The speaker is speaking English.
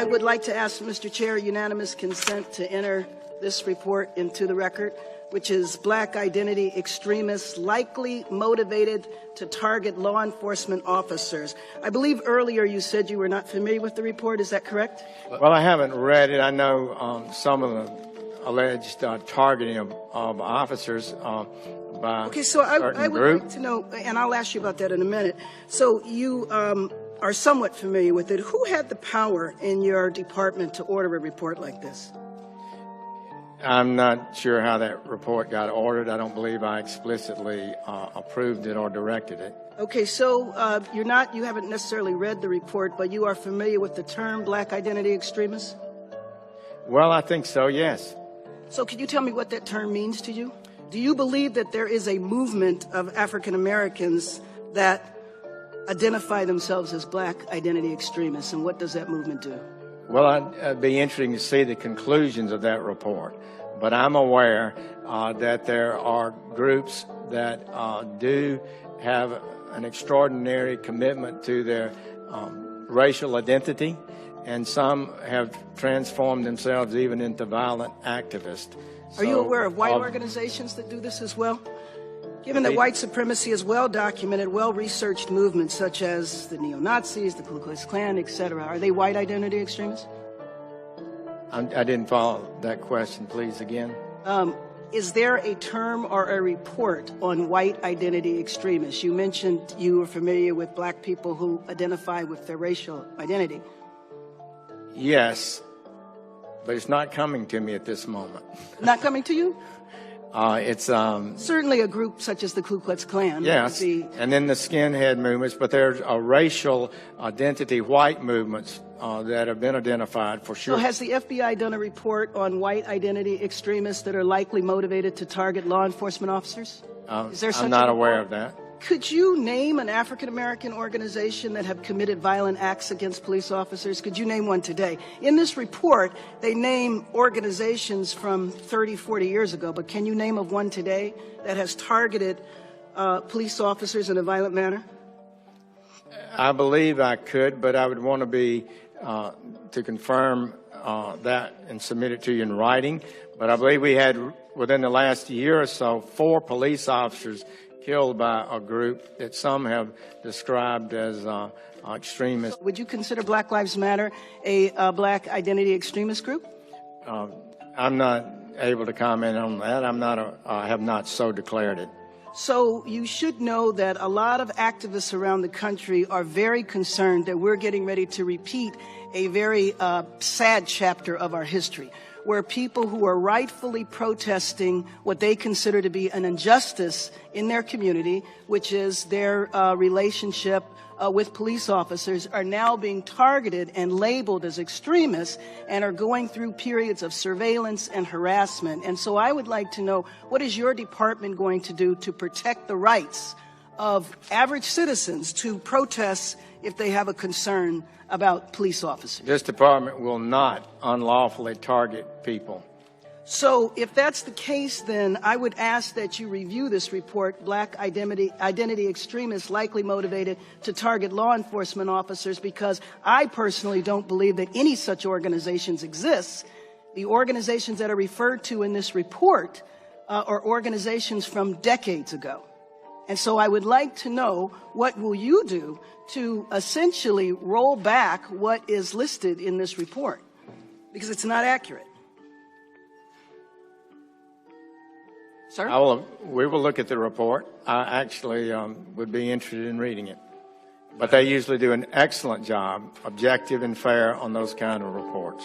I would like to ask, Mr. Chair, unanimous consent to enter this report into the record, which is Black Identity Extremists Likely Motivated to Target Law Enforcement Officers. I believe earlier you said you were not familiar with the report. Is that correct? Well, I haven't read it. I know some of the alleged targeting of officers by okay, so I would group. like to know, and I'll ask you about that in a minute. So you are somewhat familiar with it. Who had the power in your department to order a report like this? I'm not sure how that report got ordered. I don't believe I explicitly approved it or directed it. Okay, so you haven't necessarily read the report, but you are familiar with the term Black Identity Extremists? Well, I think so, yes. So can you tell me what that term means to you? Do you believe that there is a movement of African Americans that identify themselves as Black Identity Extremists, and what does that movement do? Well, it'd be interesting to see the conclusions of that report. But I'm aware that there are groups that do have an extraordinary commitment to their racial identity, and some have transformed themselves even into violent activists. Are you aware of white organizations that do this as well? Given that white supremacy is well-documented, well-researched movements such as the neo-Nazis, the Ku Klux Klan, etc., are they white identity extremists? I didn't follow that question. Please, again. Is there a term or a report on white identity extremists? You mentioned you were familiar with black people who identify with their racial identity. Yes, but it's not coming to me at this moment. Not coming to you? It's certainly a group such as the Ku Klux Klan. Yes, and then the skinhead movements, but there's a racial identity white movements that have been identified for sure. So has the FBI done a report on white identity extremists that are likely motivated to target law enforcement officers? Is there such I'm not a aware of that. Could you name an African-American organization that have committed violent acts against police officers? Could you name one today? In this report, they name organizations from 30, 40 years ago, but can you name of one today that has targeted police officers in a violent manner? I believe I could, but I would want to be to confirm that and submit it to you in writing. But I believe we had, within the last year or so, 4 police officers killed by a group that some have described as extremists. Would you consider Black Lives Matter a black identity extremist group? I'm not able to comment on that. I have not so declared it. So you should know that a lot of activists around the country are very concerned that we're getting ready to repeat a very sad chapter of our history, where people who are rightfully protesting what they consider to be an injustice in their community, which is their relationship with police officers, are now being targeted and labeled as extremists and are going through periods of surveillance and harassment. And so I would like to know, what is your department going to do to protect the rights of average citizens to protest if they have a concern about police officers? This department will not unlawfully target people. So if that's the case, then I would ask that you review this report, Black Identity Extremists Likely Motivated to Target Law Enforcement Officers, because I personally don't believe that any such organizations exist. The organizations that are referred to in this report are organizations from decades ago. And so I would like to know, what will you do to essentially roll back what is listed in this report? Because it's not accurate. Sir? We will look at the report. I actually would be interested in reading it. But they usually do an excellent job, objective and fair, on those kind of reports.